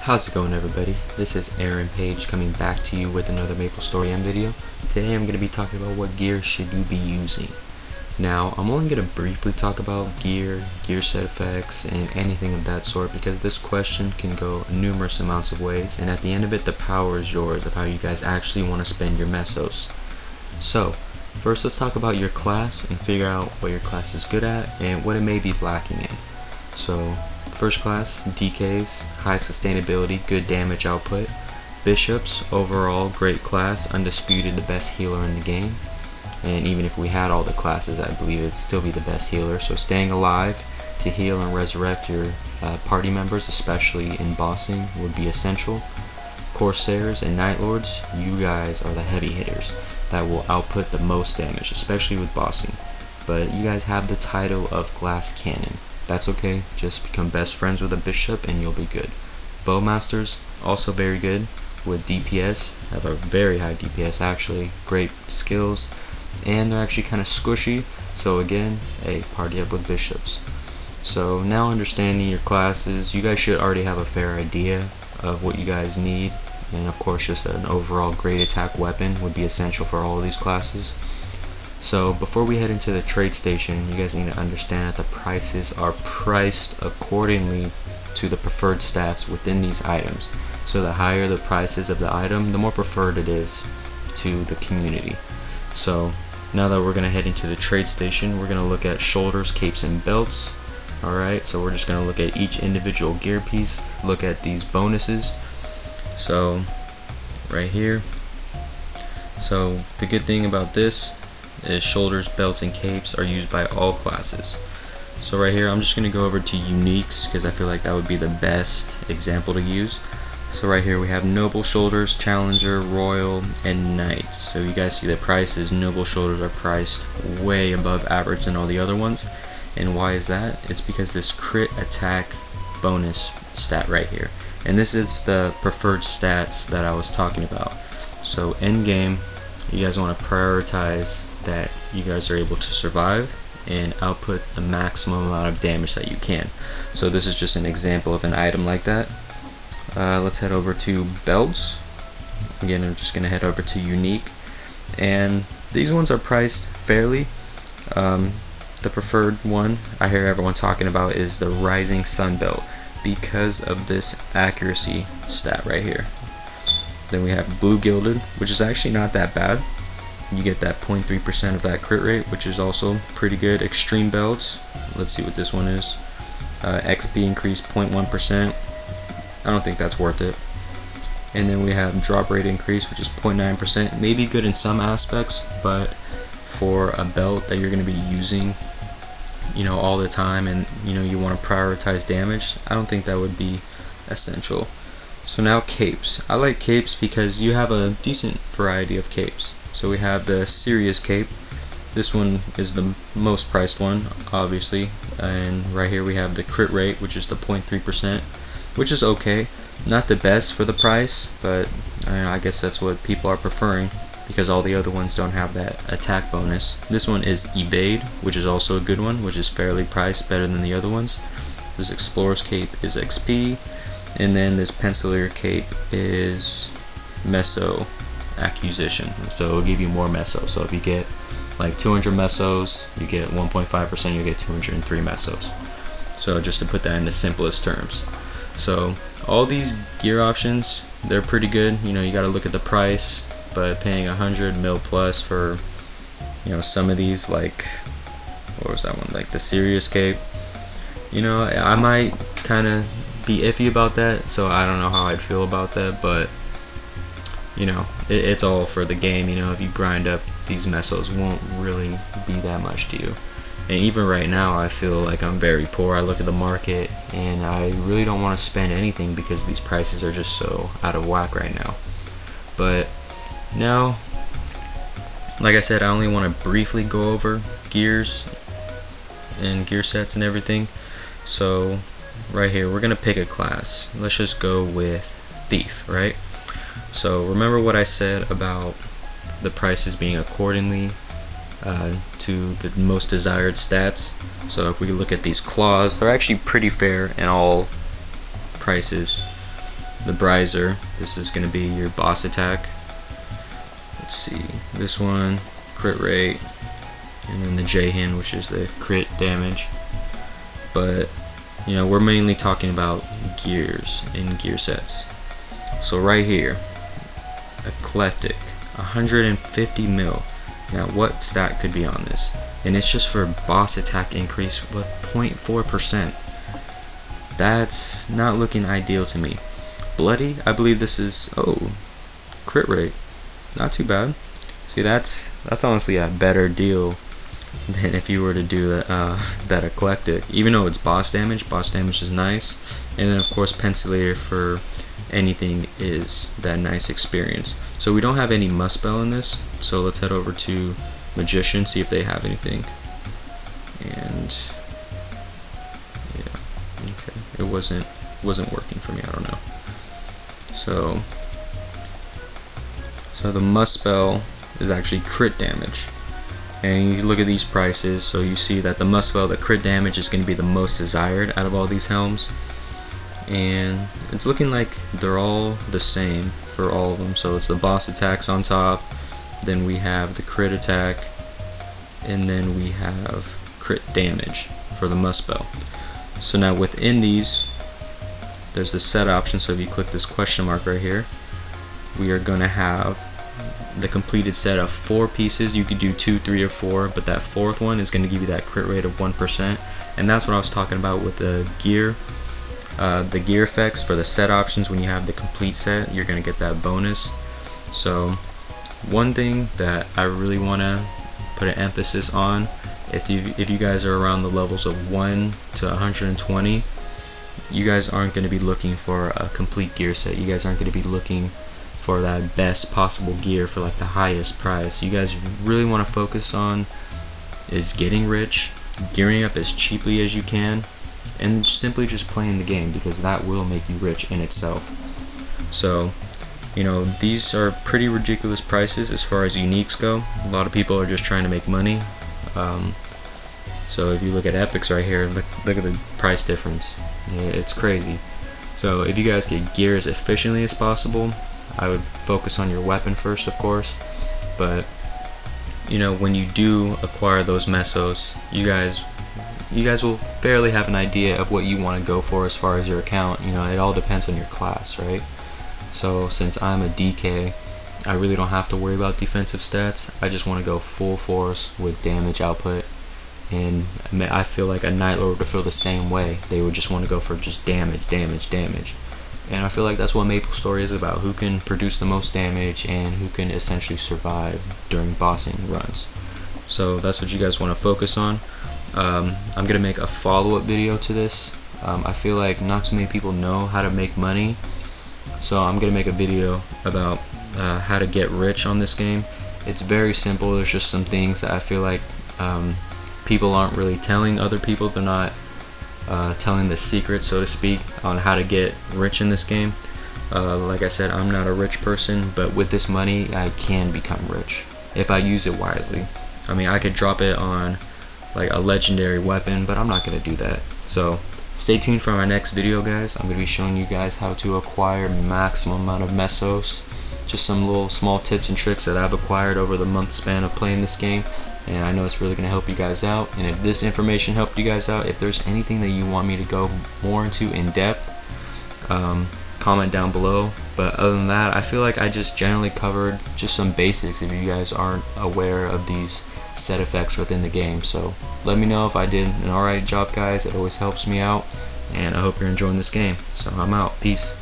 How's it going, everybody? This is Aaron Page coming back to you with another Maplestory M video. Today I'm going to be talking about what gear should you be using. Now, I'm only going to briefly talk about gear set effects, and anything of that sort because this question can go numerous amounts of ways, and at the end of it, the power is yours of how you guys actually want to spend your mesos. So, first let's talk about your class and figure out what your class is good at and what it may be lacking in. So, first class, DKs, high sustainability, good damage output. Bishops, overall great class, undisputed the best healer in the game. And even if we had all the classes, I believe it'd still be the best healer. So staying alive to heal and resurrect your party members, especially in bossing, would be essential. Corsairs and Night Lords, you guys are the heavy hitters that will output the most damage, especially with bossing. But you guys have the title of Glass Cannon. That's okay, just become best friends with a bishop and you'll be good. Bowmasters, also very good with DPS, have a very high DPS actually, great skills, and they're actually kind of squishy, so again, a party up with bishops. So now understanding your classes, you guys should already have a fair idea of what you guys need, and of course just an overall great attack weapon would be essential for all of these classes. So before we head into the trade station, you guys need to understand that the prices are priced accordingly to the preferred stats within these items. So the higher the prices of the item, the more preferred it is to the community. So now that we're going to head into the trade station, we're going to look at shoulders, capes, and belts. Alright, so we're just going to look at each individual gear piece, look at these bonuses. So right here, so the good thing about this is shoulders, belts, and capes are used by all classes. So right here I'm just going to go over to uniques because I feel like that would be the best example to use. So right here we have noble shoulders, challenger, royal, and knights. So you guys see the prices. Noble shoulders are priced way above average than all the other ones. And why is that? It's because this crit attack bonus stat right here. And this is the preferred stats that I was talking about. So end game, you guys want to prioritize that you guys are able to survive and output the maximum amount of damage that you can. So this is just an example of an item like that. Let's head over to belts. Again, I'm just going to head over to unique, and these ones are priced fairly. The preferred one I hear everyone talking about is the Rising Sun belt because of this accuracy stat right here. Then we have blue gilded, which is actually not that bad. You get that 0.3% of that crit rate, which is also pretty good. Extreme belts, let's see what this one is. XP increase 0.1%. I don't think that's worth it. And then we have drop rate increase, which is 0.9%. Maybe good in some aspects, but for a belt that you're going to be using, you know, all the time, and you know you want to prioritize damage, I don't think that would be essential. So now capes. I like capes because you have a decent variety of capes. So we have the serious cape. This one is the most priced one, obviously. And right here we have the crit rate, which is the 0.3%, which is okay. Not the best for the price, but I guess that's what people are preferring because all the other ones don't have that attack bonus. This one is evade, which is also a good one, which is fairly priced, better than the other ones. This explorer's cape is XP. And then this pencilier cape is meso acquisition, so it'll give you more mesos. So if you get like 200 mesos, you get 1.5%, you get 203 mesos. So just to put that in the simplest terms. So all these gear options, they're pretty good. You know, you got to look at the price, but paying 100 mil plus for, you know, some of these, like what was that one, like the serious cape, you know, I might kind of be iffy about that, so I don't know how I'd feel about that, but you know, it's all for the game. You know, if you grind up, these mesos won't really be that much to you. And even right now I feel like I'm very poor. I look at the market and I really don't want to spend anything because these prices are just so out of whack right now. But now, like I said, I only want to briefly go over gears and gear sets and everything. So right here we're gonna pick a class. Let's just go with thief, right? So remember what I said about the prices being accordingly to the most desired stats. So if we look at these claws, they're actually pretty fair in all prices. the Brizer. This is going to be your boss attack. Let's see, this one, crit rate, and then the J-hand, which is the crit damage. But you know, we're mainly talking about gears and gear sets. So right here, Eclectic, 150 mil. Now what stat could be on this? And it's just for boss attack increase with 0.4%. That's not looking ideal to me. Bloody, I believe this is, oh, crit rate, not too bad. See, that's honestly a better deal than if you were to do that Eclectic. Even though it's boss damage is nice. And then of course Pencilier for anything is that nice experience. So we don't have any Muspel in this, so let's head over to Magician, see if they have anything. And yeah, okay, it wasn't working for me, I don't know. So the Muspel is actually crit damage. And you look at these prices, so you see that the Muspel, the crit damage is going to be the most desired out of all these helms. And it's looking like they're all the same for all of them. So it's the boss attacks on top, then we have the crit attack, and then we have crit damage for the Muspel. So now within these, there's the set option. So if you click this question mark right here, we are going to have the completed set of 4 pieces. You could do 2, 3, or 4, but that 4th one is going to give you that crit rate of 1%. And that's what I was talking about with the gear. The gear effects for the set options. When you have the complete set, you're going to get that bonus. So one thing that I really want to put an emphasis on, if you guys are around the levels of 1 to 120, you guys aren't going to be looking for a complete gear set. You guys aren't going to be looking for that best possible gear for like the highest price. You guys really want to focus on is getting rich, gearing up as cheaply as you can, and simply just playing the game, because that will make you rich in itself. So you know, these are pretty ridiculous prices as far as uniques go. A lot of people are just trying to make money. So if you look at epics right here, look at the price difference. Yeah, it's crazy. So if you guys get gear as efficiently as possible, I would focus on your weapon first, of course. But you know, when you do acquire those mesos, you guys will barely have an idea of what you want to go for as far as your account. You know, it all depends on your class, right? So since I'm a DK, I really don't have to worry about defensive stats. I just want to go full force with damage output. And I feel like a Night Lord would feel the same way. They would just want to go for just damage, damage, damage. And I feel like that's what Maplestory is about. Who can produce the most damage and who can essentially survive during bossing runs. So that's what you guys want to focus on. I'm going to make a follow-up video to this. I feel like not too many people know how to make money. So I'm going to make a video about how to get rich on this game. It's very simple. There's just some things that I feel like people aren't really telling other people. They're not telling the secret, so to speak, on how to get rich in this game. Like I said, I'm not a rich person, but with this money I can become rich if I use it wisely. I mean, I could drop it on like a legendary weapon, but I'm not going to do that. So stay tuned for my next video, guys. I'm going to be showing you guys how to acquire maximum amount of mesos. Just some little small tips and tricks that I've acquired over the month span of playing this game, and I know it's really going to help you guys out. And if this information helped you guys out, if there's anything that you want me to go more into in depth, comment down below. But other than that, I feel like I just generally covered just some basics if you guys aren't aware of these set effects within the game. So let me know if I did an alright job, guys. It always helps me out, and I hope you're enjoying this game. So I'm out. Peace.